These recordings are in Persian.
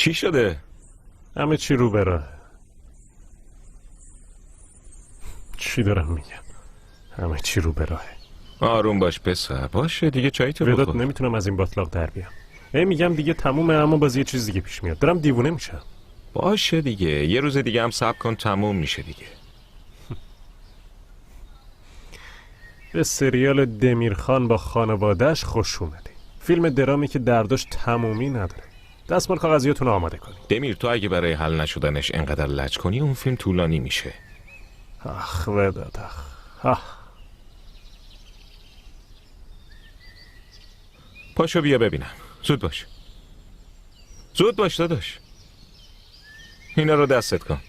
چی شده؟ همه چی رو براه. چی دارم میگم؟ همه چی رو براهه. آروم باش پسر. باشه دیگه چاییتو وداد بخور. نمیتونم از این باطلاق در بیام. میگم دیگه تمومه، اما باز یه چیز دیگه پیش میاد. دارم دیوونه میشم. باشه دیگه، یه روز دیگه هم صبر کن تموم میشه دیگه. به سریال دمیرخان با خانوادهش خوش اومدی. فیلم درامی که دردش تمومی نداره. دستمال کاغذیاتون آماده کنی. دمیر تو اگه برای حل نشدنش انقدر لج کنی اون فیلم طولانی میشه. آخ وداد آخ. پاشو بیا ببینم. زود باش. زود باش داداش. اینا رو دستت کن.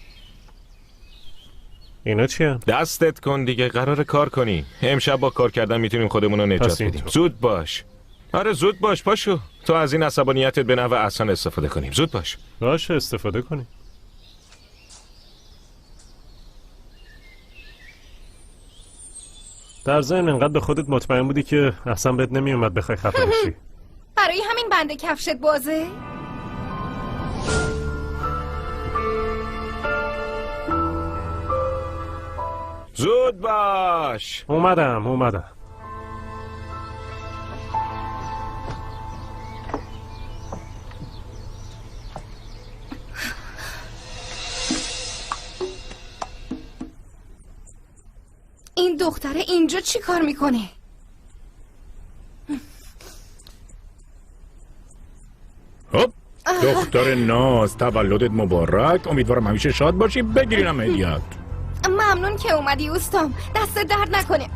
اینا چی هم؟ دستت کن دیگه، قرار کار کنی. امشب با کار کردن میتونیم خودمون رو نجات بدیم. زود باش. آره زود باش، پاشو. تو از این عصبانیتت به نحو احسن استفاده کنیم. زود باش. باشه استفاده کنیم. در ضمن انقدر به خودت مطمئن بودی که اصلا بهت نمیومد بخوای خفه بشی. برای همین بنده کفشت بازه؟ زود باش. اومدم. این دختره اینجا چی کار میکنه؟ خب دختر ناز، تولدت مبارک. امیدوارم همیشه شاد باشی. بگیرینم هدیه‌ات. ممنون که اومدی اوستام. دست درد نکنه.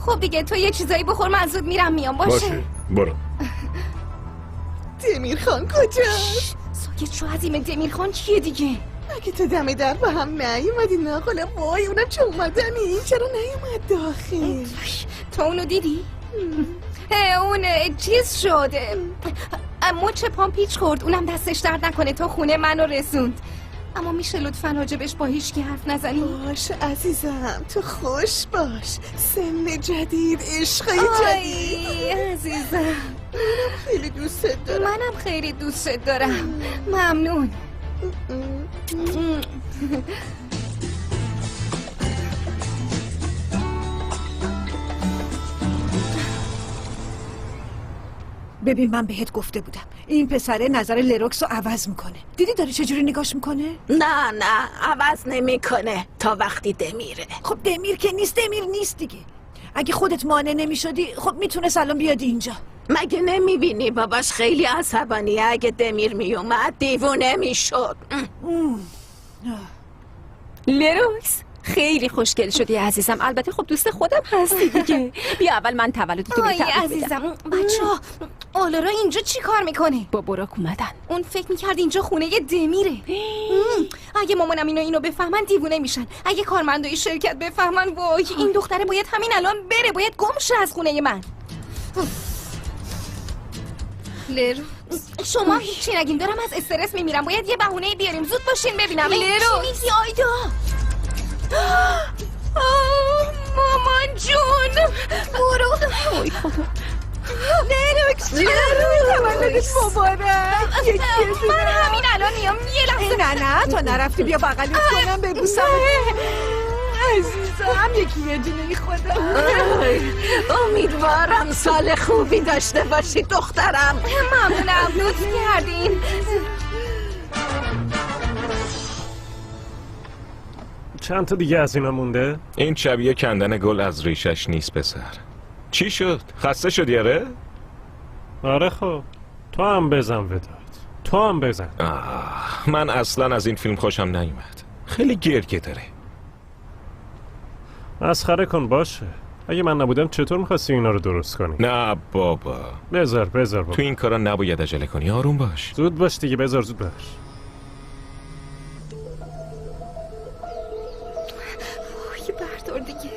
خب دیگه تو یه چیزایی بخور، من زود میام. باشه برو. دمیرخان کجاست؟ ساکت شو عظیم. دمیرخان چیه دیگه؟ اگه تو دم در با هم نیومدی ناقل وای اونم چه اومدنی؟ چرا نیومد داخل؟ تو اونو دیدی؟ اون چیز شده، مچ پام پیچ خورد، اونم دستش درد نکنه تا خونه منو رسوند. اما میشه لطفاً راجبش با هیچکی حرف نزنی؟ باش عزیزم، تو خوش باش. سن جدید، عشقای جدید. عزیزم منم خیلی دوستت دارم. منم خیلی دوستت دارم. ممنون. ببین من بهت گفته بودم این پسره نظر لروکس رو عوض میکنه. دیدی داره چجوری نگاش میکنه؟ نه عوض نمیکنه تا وقتی دمیره. خب دمیر که نیست، دمیر نیست دیگه. اگه خودت مانع نمیشدی خب میتونست الان بیادی اینجا. مگه نمیبینی باباش خیلی عصبانیه؟ اگه دمیر میومد دیوونه میشد. لروکس خیلی خوشگل شدی عزیزم. البته خب دوست خودم هستی دیگه. بیا اول من تولد تو تبریک عزیزم. بچه‌ها آلارا اینجا چی کار میکنه؟ با براک اومدن. اون فکر میکرد اینجا خونه دمیره. اگه مامانم اینو بفهمن دیوونه میشن. اگه کارمندای شرکت بفهمن وای این دختره باید همین الان بره، باید گم شه از خونه من. شما هیچی نگین، دارم از استرس میمیرم. باید یه بهونه بیاریم. زود باشین ببینم. چی میگی آیدا؟ مامان جون برو. وای خدا. لروکس تولدت مبارک. من همین الان میام. یه لحظه. نه تو نرفتی. بیا بغلت کنم ببوسم. عزیزم یکی دونه خدا. امیدوارم سال خوبی داشته باشی دخترم. ممنونم لطف کردین. چند تا دیگه از اینا مونده؟ این شبیه کندن گل از ریشش نیست پسر. چی شد؟ خسته شدی آره؟ آره خب تو هم بزن وداد، تو هم بزن. من اصلا از این فیلم خوشم نیومد. خیلی گرگه داره. مسخره کن باشه. اگه من نبودم چطور میخواستی اینا رو درست کنی؟ نه بابا بذار بابا. تو این کارا نباید عجله کنی. آروم باش. زود باش دیگه. بذار زود باش. بردار دیگه.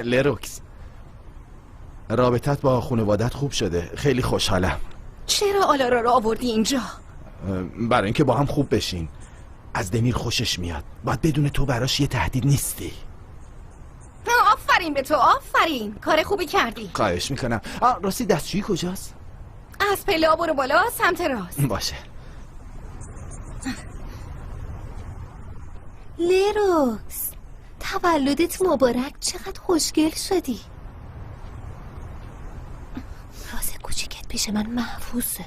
لروکس رابطت با خانوادت خوب شده. خیلی خوشحالم. چرا آلارا رو آوردی اینجا؟ برای اینکه با هم خوب بشین. از دمیر خوشش میاد. باید بدون تو براش یه تهدید نیستی. آفرین آفرین به تو، آفرین. کار خوبی کردی. خواهش میکنم. راستی دستشویی کجاست؟ از پله برو بالا سمت راست. باشه. لروکس، تولدت مبارک. چقدر خوشگل شدی. راز کوچیکت پیش من محفوظه.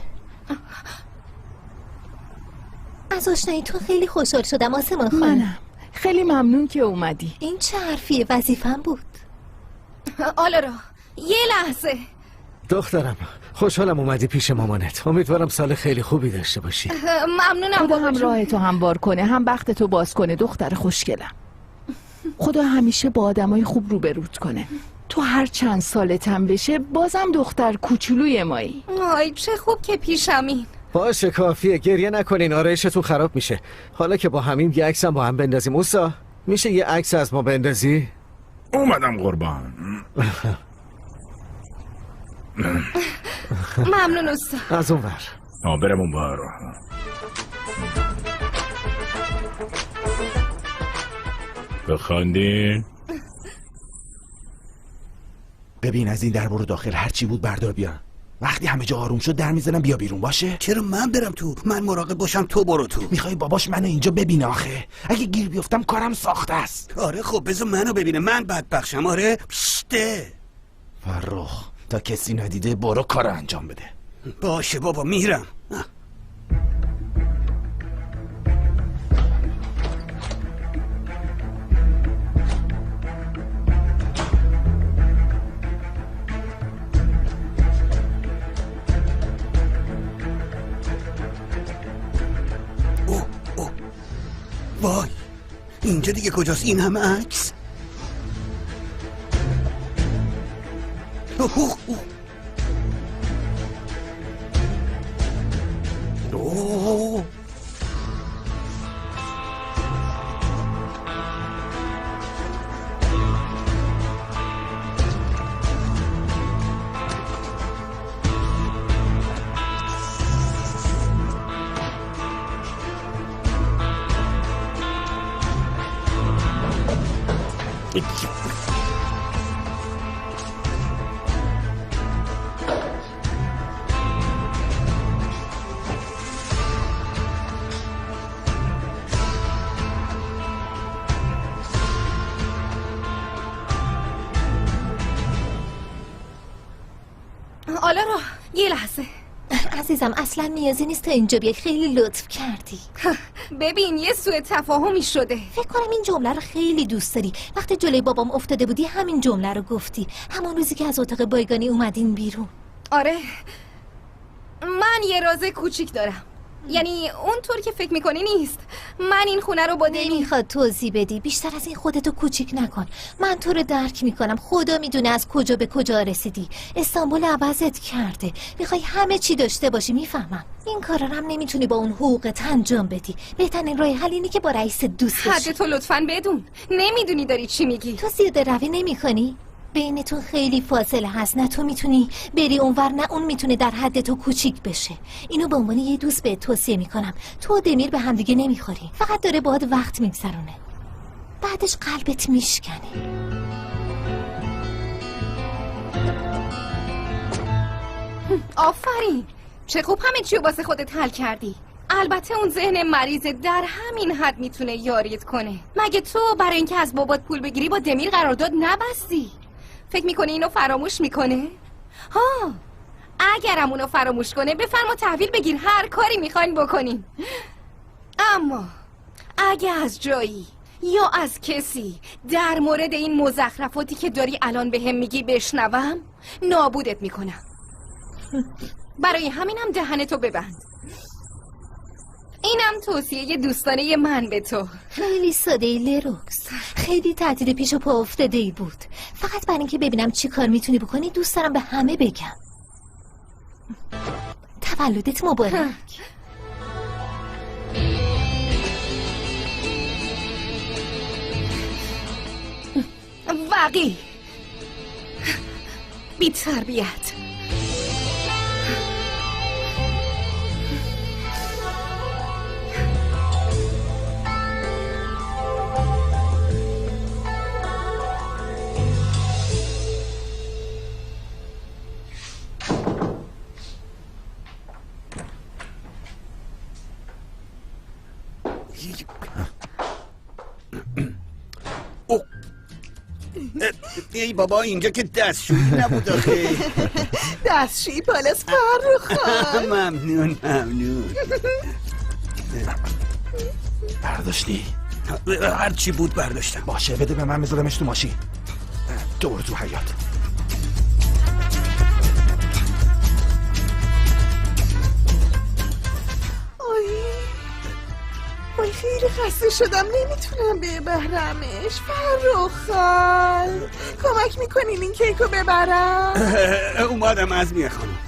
از آشنایی تو خیلی خوشحال شدم آسمان خانم. منم خیلی ممنون که اومدی. این چه حرفیه؟ وظیفه‌م بود. آلارا یه لحظه. دخترم خوشحالم اومدی پیش مامانت. امیدوارم سال خیلی خوبی داشته باشی. ممنونم. خدا هم راهتو هموار کنه، هم بختتو باز کنه دختر خوشگلم. خدا همیشه با آدمای خوب روبروت کنه. تو هر چند سالتم بشه بازم دختر کوچولوی مایی. آی چه خوب که پیشمین. باشه کافیه، گریه نکنین، آرایشتون خراب میشه. حالا که با همین یه عکس هم با هم بندازیم. اوسا میشه یه عکس از ما بندازی؟ اومدم قربان. ممنون اوستا. از اون ور. برم اون ور. بخندین. ببین از این در برو داخل، هرچی بود بردار بیا. وقتی همه جا آروم شد در میزنم بیا بیرون. باشه؟ چرا من برم تو؟ من مراقب باشم تو برو تو. میخوای باباش منو اینجا ببینه آخه؟ اگه گیر بیفتم کارم ساخته است. آره خب بذار منو ببینه، من بدبخشم. آره پشته فرخ تا کسی ندیده برو کار انجام بده. باشه بابا میرم. وای اینجا دیگه کجاست؟ این همه عکس. آلارا یه لحظه. عزیزم اصلا نیازی نیست تا اینجا بیای، خیلی لطف کردی. ببین یه سوء تفاهمی شده. فکر کنم این جمله رو خیلی دوست داری. وقتی جلوی بابام افتاده بودی همین جمله رو گفتی، همون روزی که از اتاق بایگانی اومدین بیرون. آره من یه راز کوچیک دارم. یعنی اونطور که فکر میکنی نیست. من این خونه رو با نمیخواد توضیح بدی، بیشتر از این خودتو کوچیک نکن. من تو رو درک میکنم، خدا میدونه از کجا به کجا رسیدی. استانبول عوضت کرده، میخوای همه چی داشته باشی، میفهمم. این کارا رو هم نمیتونی با اون حقوقت انجام بدی. بهترین راه حل اینه که با رئیس دوست بشی. حد تو لطفاً بدون. نمیدونی داری چی میگی. تو زیاده روی نمیکنی؟ بینتون خیلی فاصله هست، نه تو میتونی بری اونور نه اون میتونه در حد تو کوچیک بشه. اینو به عنوان یه دوست بهت توصیه میکنم. تو و دمیر به هم دیگه نمیخوری، فقط داره باهات وقت میگذرونه، بعدش قلبت میشکنه. آفرین، چه خوب همه چیو واسه خودت حل کردی. البته اون ذهن مریضه در همین حد میتونه یاریت کنه. مگه تو برای اینکه از بابات پول بگیری با دمیر قرارداد نبستی؟ فکر میکنی اینو فراموش میکنه؟ ها، اگرم اونو فراموش کنه بفرما تحویل بگیر، هر کاری میخواین بکنین. اما اگه از جایی یا از کسی در مورد این مزخرفاتی که داری الان به هم میگی بشنوم، نابودت میکنم. برای همینم دهنتو ببند. اینم توصیه دوستانه من به تو. خیلی ساده ای لروکس، خیلی تعطیل پیش و پا افتاده ای بود. فقط برای اینکه ببینم چی کار میتونی بکنی دوست دارم به همه بگم تولدت مبارک. وقی بی تربیت. ای بابا اینجا که دستشویی نبود آخه. دستشویی پالاس فرخ خان. ممنون. برداشتی؟ هر چی بود برداشتم. باشه بده به من، بذارمش تو ماشین. دور تو حیاط. وای خیلی خسته شدم، نمیتونم ببرمش. فرخ خان کمک میکنین این کیکو ببرم؟ اومدم عزمیه خانم.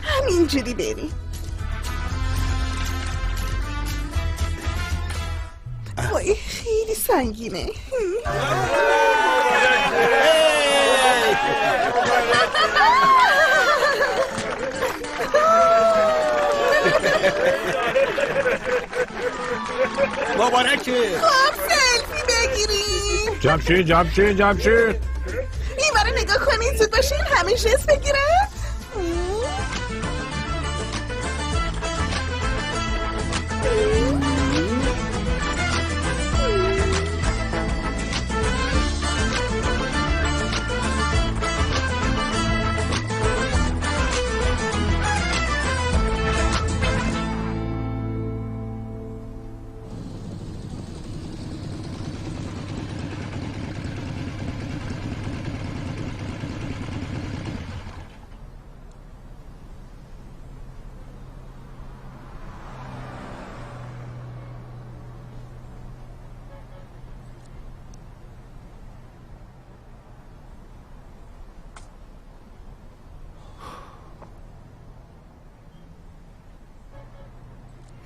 همینجوری بریم. وای خیلی سنگینه. مبارکه. خب سلفی بگیریم. جمشید این برای نگاه کنید، زود باشین همه جست بگیرن.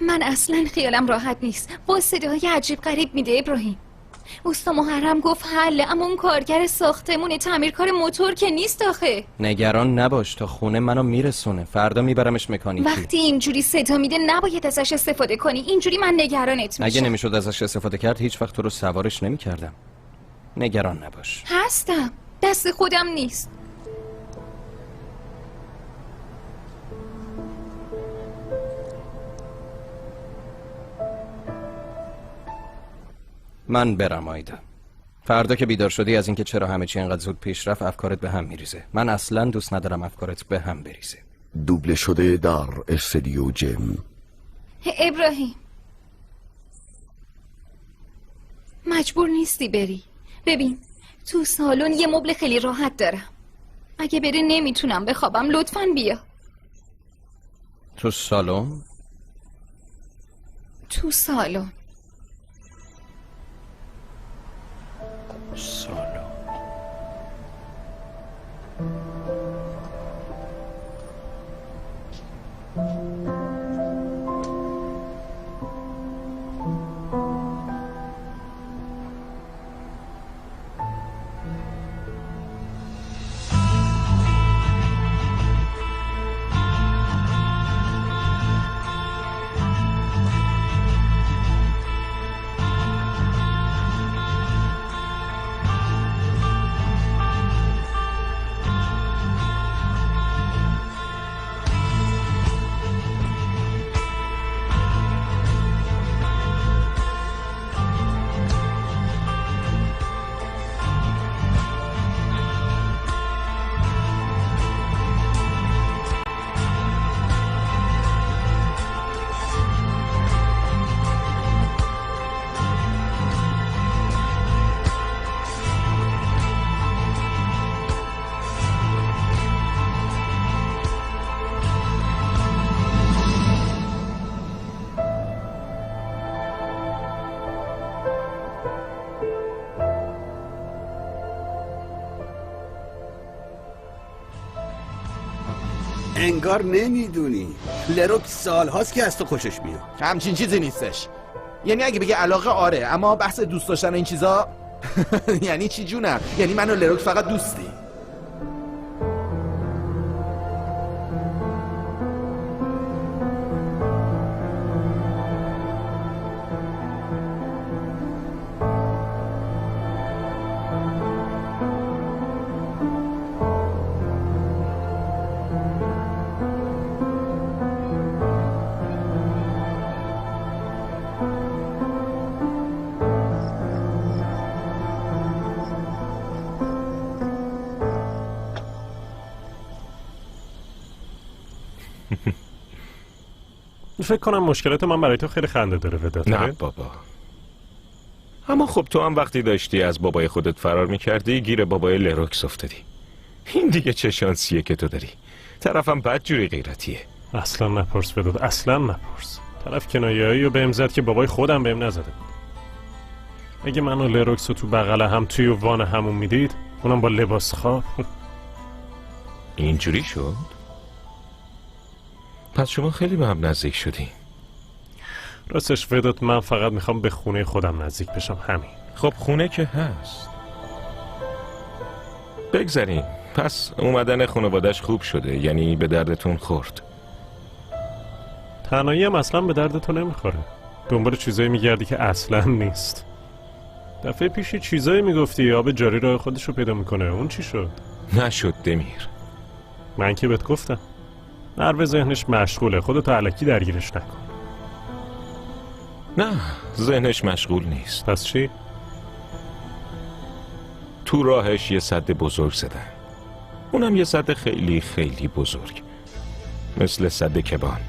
من اصلا خیالم راحت نیست. با صداهای عجیب غریب میده ابراهیم. اوستا محرم گفت حله، اما اون کارگر ساختمون تعمیرکار موتور که نیست آخه. نگران نباش، تا خونه منو میرسونه. فردا میبرمش مکانیکی. وقتی اینجوری صدا میده نباید ازش استفاده کنی. اینجوری من نگرانت میشم. اگه نمیشد ازش استفاده کرد هیچ وقت تو رو سوارش نمیکردم. نگران نباش. هستم، دست خودم نیست. من برم آیدا. فردا که بیدار شدی از اینکه چرا همه چی اینقدر زود پیش رفت افکارت به هم میریزه. من اصلا دوست ندارم افکارت به هم بریزه. دوبله شده در استودیو جیم. ابراهیم مجبور نیستی بری. ببین تو سالن یه مبل خیلی راحت دارم. اگه بری نمیتونم بخوابم، لطفاً بیا. تو سالن؟ تو سالن. انگار نمیدونی لروک سال هاست که از تو خوشش میاد. همچین چیزی نیستش. یعنی اگه بگه علاقه آره، اما بحث دوست داشتن این چیزا یعنی چی جونم؟ یعنی من و لروک فقط دوستی؟ فکر کنم مشکلات من برای تو خیلی خنده داره وداد. نه بابا. اما خب تو هم وقتی داشتی از بابای خودت فرار میکردی گیر بابای لروکس افتادی. این دیگه چه شانسیه که تو داری. طرفم بدجوری غیرتیه. اصلا نپرس وداد، اصلا نپرس. طرف کنایه‌ای رو بهم زد که بابای خودم بهم نزده بود. اگه من و لروکس رو تو بغل هم توی وان همون میدید، اونم با لباس خواب. اینجوری شد؟ پس شما خیلی به هم نزدیک شدی. راستش وداد من فقط میخوام به خونه خودم نزدیک بشم، همین. خب خونه که هست. بگذاریم. پس اومدن خانوادش خوب شده، یعنی به دردتون خورد. تنهایی هم اصلا به دردتون نمیخوره. دنبال چیزایی میگردی که اصلا نیست. دفعه پیشی چیزایی میگفتی آب جاری راه خودش رو پیدا میکنه، اون چی شد؟ نشد دمیر. من که بهت گفتم نرو ذهنش مشغوله، خودتو الکی درگیرش نکن. نه ذهنش مشغول نیست. پس چی؟ تو راهش یه سد بزرگ زدن، اونم یه سد خیلی خیلی بزرگ، مثل سد کبان.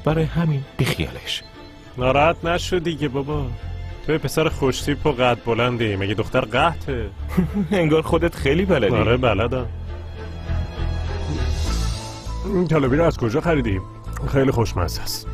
برای همین بیخیالش. ناراحت نشو دیگه بابا، تو پسر خوشتیپ و قد بلندی، مگه دختر قحطه؟ انگار خودت خیلی بلدی. آره بلدم. این کلابی رو از کجا خریدی؟ خیلی خوشمزه است.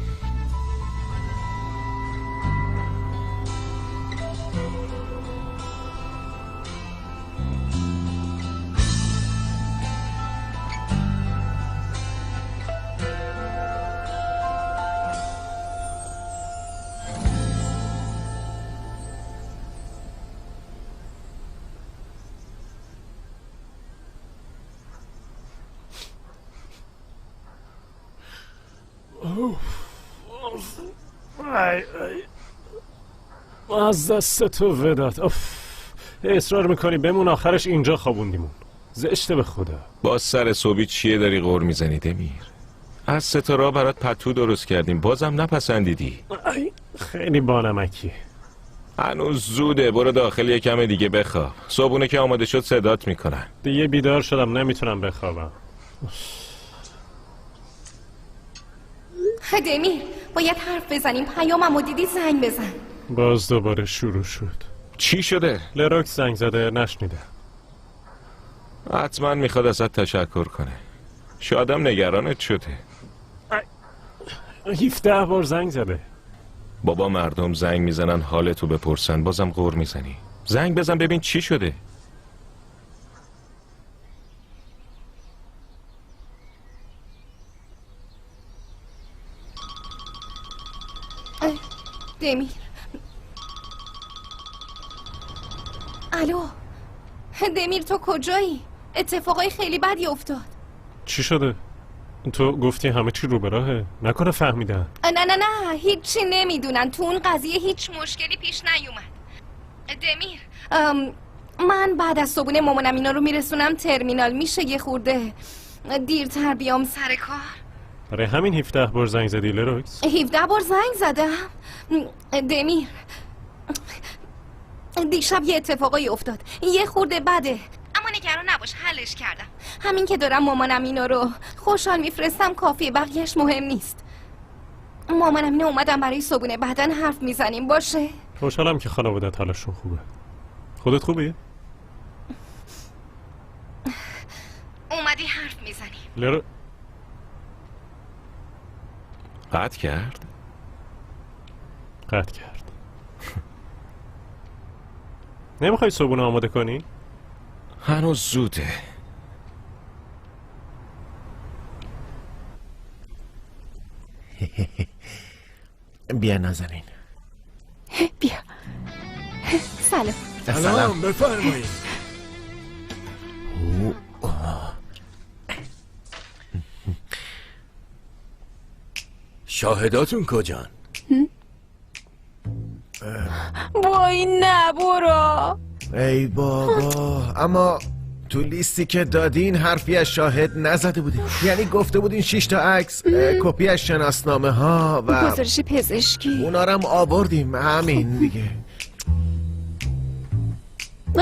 از دست تو وداد. اصرار میکنی بمون، آخرش اینجا خوابوندیمون. زشته به خدا. با سر صبحی چیه داری غور میزنی دمیر؟ از ستاره برات پتو درست کردیم، بازم نپسندیدی. خیلی بانمکی. هنوز زوده، برو داخل یه کم دیگه بخواب. صبحونه که آماده شد صدات میکنن. دیگه بیدار شدم، نمیتونم بخوابم. دمیر باید حرف بزنیم، پیاممو دیدی زنگ بزن. باز دوباره شروع شد. چی شده؟ لروکس زنگ زده، نشنیده. حتما میخواد ازت تشکر کنه. شادم نگرانت شده. 17 بار زنگ زده. بابا مردم زنگ میزنن حالتو بپرسن، بازم غور میزنی. زنگ بزن ببین چی شده. دمیر. الو دمیر، تو کجایی؟ اتفاقای خیلی بدی افتاد. چی شده؟ تو گفتی همه چی رو به راهه، نکنه فهمیدن. نه هیچی نمیدونن. تو اون قضیه هیچ مشکلی پیش نیومد. دمیر من بعد از صبحونه مامانم اینا رو میرسونم ترمینال. میشه یه خورده دیرتر بیام سر کار؟ برای همین 17 بار زنگ زدی لروکس؟ 17 بار زنگ زدم دمیر. دیشب یه اتفاقایی افتاد، یه خورده بده، اما نگران نباش حلش کردم. همین که دارم مامانم اینا رو خوشحال میفرستم کافیه، بقیهش مهم نیست. مامانم اینا اومدم برای صبحونه، بعدن حرف میزنیم باشه؟ خوشحالم که خانوادت حالشون خوبه. خودت خوبی؟ اومدی حرف میزنیم. قطع کرد؟ قطع کرد. نمیخوای صبحونه آماده کنی؟ هنوز زوده. بیا نازنین. بیا. سلام. سلام بفرمایید. شاهداتون کجان؟ وای نه برو. ای بابا، اما تو لیستی که دادین حرفی از شاهد نزده بودین. یعنی گفته بودین 6 تا عکس، کپی از شناسنامه ها و گزارش پزشکی. اونا رو هم آوردیم، همین دیگه.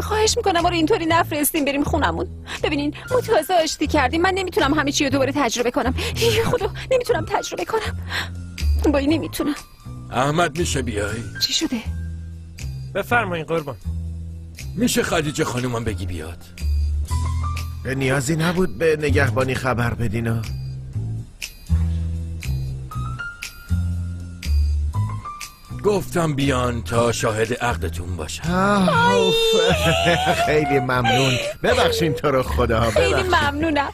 خواهش میکنم برو اینطوری نفرستیم بریم خونمون. ببینین ما تازه آشتی کردیم، من نمیتونم همه چی رو دوباره تجربه کنم. خدا نمیتونم تجربه کنم. وای نمیتونم. احمد میشه بیای؟ چی شده؟ بفرمایین قربان. میشه خدیجه خانومم بگی بیاد؟ نیازی نبود به نگهبانی خبر بدینا. گفتم بیان تا شاهد عقدتون باشن. خیلی ممنون. ببخشین تو رو خدا. خیلی ممنونم.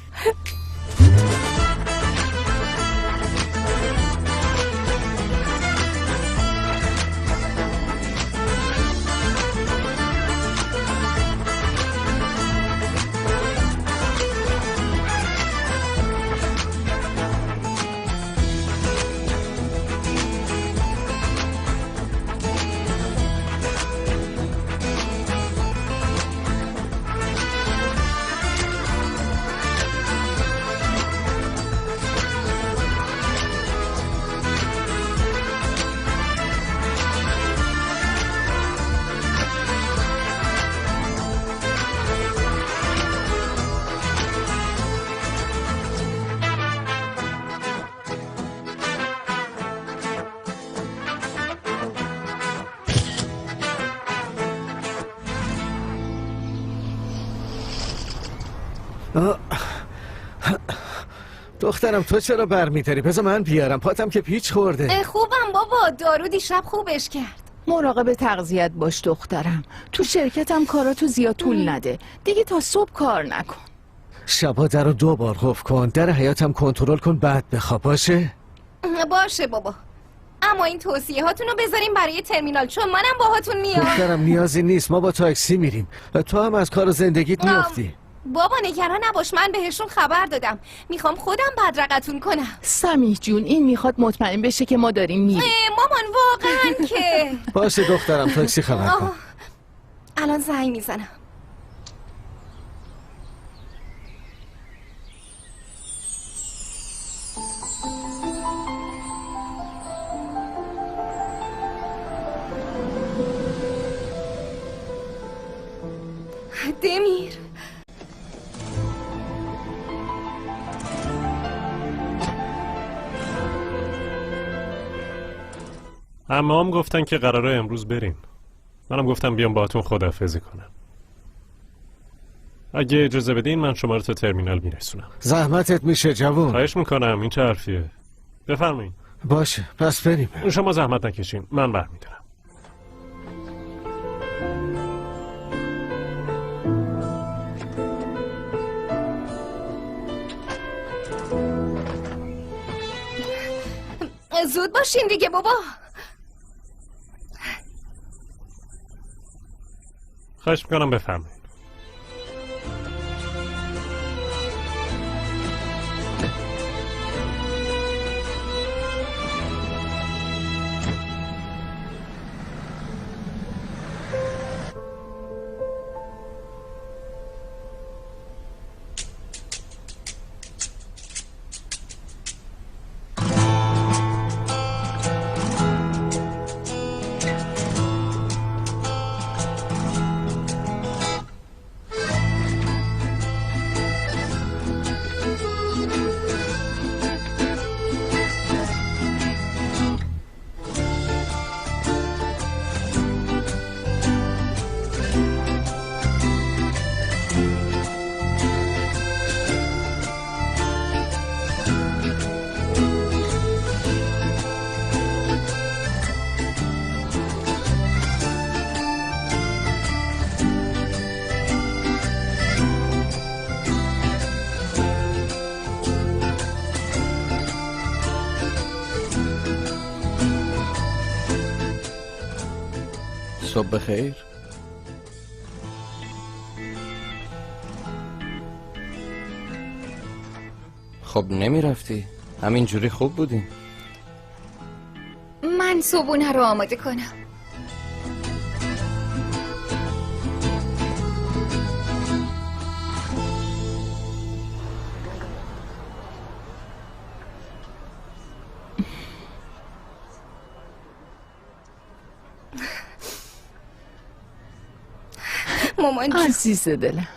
دخترم تو چرا برمی‌داری؟ بذار من بیارم. پاتم که پیچ خورده. خوبم بابا، دارو دیشب خوبش کرد. مراقب تغذیت باش دخترم. تو شرکتم کاراتو زیاد طول نده. دیگه تا صبح کار نکن. شبا در رو 2 بار قفل کن. در حیاتم کنترل کن، بعد بخواب. باشه باشه بابا. اما این توصیه هاتون رو بذاریم برای ترمینال، چون منم باهاتون میام. دخترم نیازی نیست، ما با تاکسی میریم. تو هم از کار زندگیت میافتی. بابا نگران نباش، من بهشون خبر دادم. میخوام خودم بدرقتون کنم. سمیح جون این میخواد مطمئن بشه که ما داریم میریم. مامان واقعا که باشه دخترم، تاکسی خبر کن. الان زنگ میزنم. دمیر عمام گفتن که قراره امروز بریم. منم گفتم بیام باهاتون خداحافظی کنم. اگه اجازه بدین من شما رو تا ترمینال میرسونم. زحمتت میشه جوون. خواهش میکنم، این چه حرفیه؟ بفرمایید. باشه پس بریم. شما زحمت نکشین، من برمیدارم. زود باشین دیگه بابا. خواهش میکنم بفرمایید. صبح بخیر. خب نمی رفتی؟ همینجوری خوب بودیم. من صبحونه رو آماده کنم. مامان جون عزیز دلم،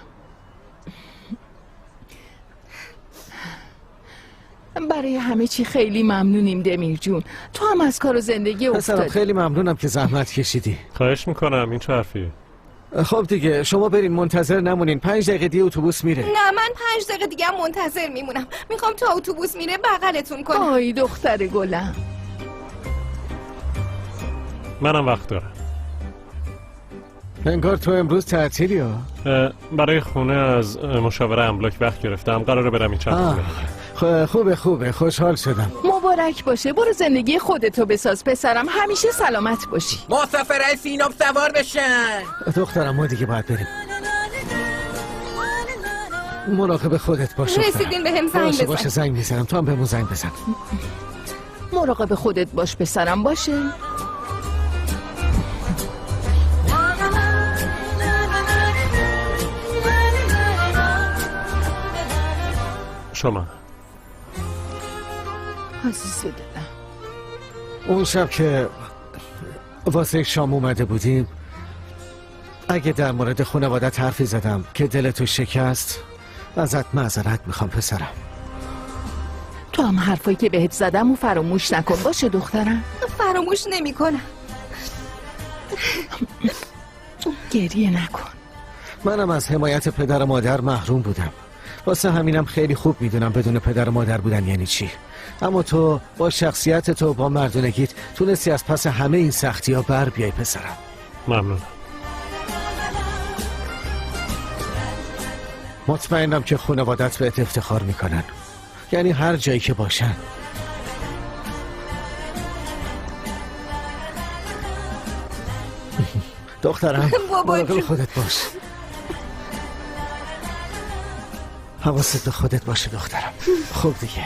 برای همه چی خیلی ممنونیم دمیر جون. تو هم از کار و زندگی پسرم افتادی. خیلی ممنونم که زحمت کشیدی. خواهش میکنم، این چه حرفیه؟ خب دیگه شما برین، منتظر نمونین. 5 دقیقه دیگه اتوبوس میره. نه، من 5 دقیقه دیگه هم منتظر میمونم. میخوام تا اتوبوس میره بغلتون کنم. آی دختر گلم. منم وقت دارم. انگار تو امروز تعطیلی ها. برای خونه از مشاوره املاک وقت گرفتم، قراره برم این چند خوبه خوشحال شدم. مبارک باشه. برو زندگی خودتو بساز پسرم، همیشه سلامت باشی. مسافرای سیناب سوار بشن. دخترم ما دیگه باید بریم. مراقب خودت باش. رسیدین به هم زنگ بزن. باشه زنگ میزنم، تو هم بهمون زنگ بزن. مراقب خودت باش پسرم. باشه. شما عزیز دلم، اون شب که واسه شام اومده بودیم، اگه در مورد خانوادت حرفی زدم که دلتو شکست، ازت معذرت میخوام پسرم. تو هم حرفایی که بهت زدم و فراموش نکن. باشه دخترم؟ فراموش نمی کنم. گریه نکن. منم از حمایت پدر و مادر محروم بودم، واسه همینم خیلی خوب میدونم بدون پدر و مادر بودن یعنی چی. اما تو با شخصیت تو، با مردونگیت، تونستی از پس همه این سختی ها بر بیای پسرم. ممنونم. مطمئنم که خانوادت بهت افتخار میکنن، یعنی هر جایی که باشن. دخترم مراقب خودت باش. حواست به خودت باشه دخترم. خوب دیگه.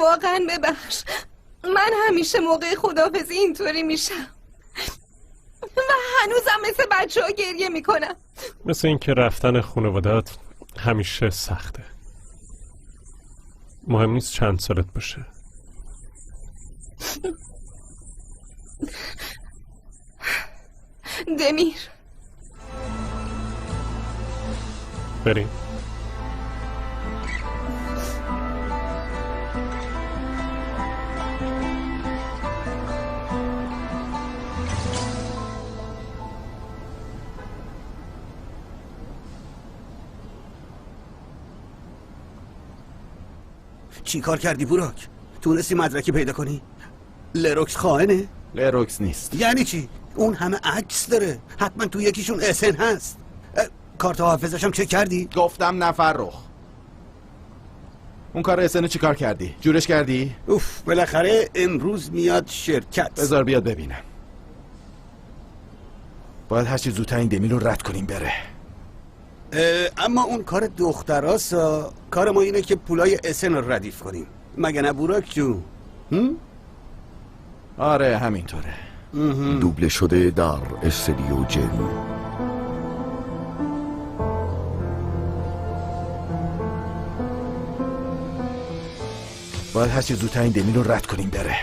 واقعا ببخش، من همیشه موقع خداحافظی اینطوری میشم و هنوزم مثل بچه ها گریه میکنم. مثل این که رفتن خانوادت همیشه سخته. مهم نیست چند سالت باشه. دمیر بریم. چی کار کردی بوراک؟ تونستی مدرکی پیدا کنی؟ لروکس خائنه؟ لروکس نیست. یعنی چی؟ اون همه عکس داره، حتما تو یکیشون اسن هست. کارت حافظش هم چک کردی؟ گفتم نفرخ. اون کار اسن چی کار کردی؟ جورش کردی؟ اوف، بالاخره امروز میاد شرکت. بذار بیاد ببینم. باید هرچی زودتر این دمیل رو رد کنیم بره. اما اون کار دختراسا، کار ما اینه که پولای اسن رو ردیف کنیم، مگه نه بوراک جون؟ آره همینطوره. دوبله شده در استودیو جم. باید هرچی زودتر این دمیل رو رد کنیم بره.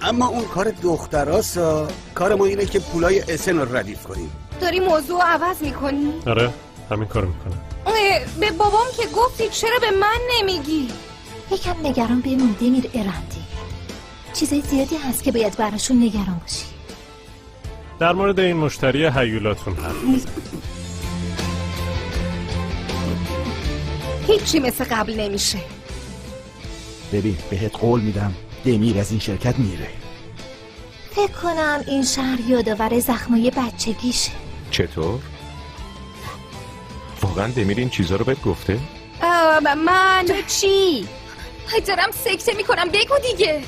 اما اون کار دختراسا، کار ما اینه که پولای اسن رو ردیف کنیم. داری موضوع عوض میکنی؟ آره همین کارو میکنم. به بابام که گفتی چرا به من نمیگی؟ یکم نگران بمون دمیر ارندی. چیزای زیادی هست که باید براشون نگران باشی. در مورد این مشتری هیولاتون حرف میزن. هیچی مثل قبل نمیشه. ببین بهت قول میدم دمیر از این شرکت میره. فکر کنم این شهر یادآور زخمای بچگیشه. چطور؟ واقعا دمیر این چیزا رو بهت گفته؟ من تو چی؟ دارم سکته میکنم، بگو دیگه.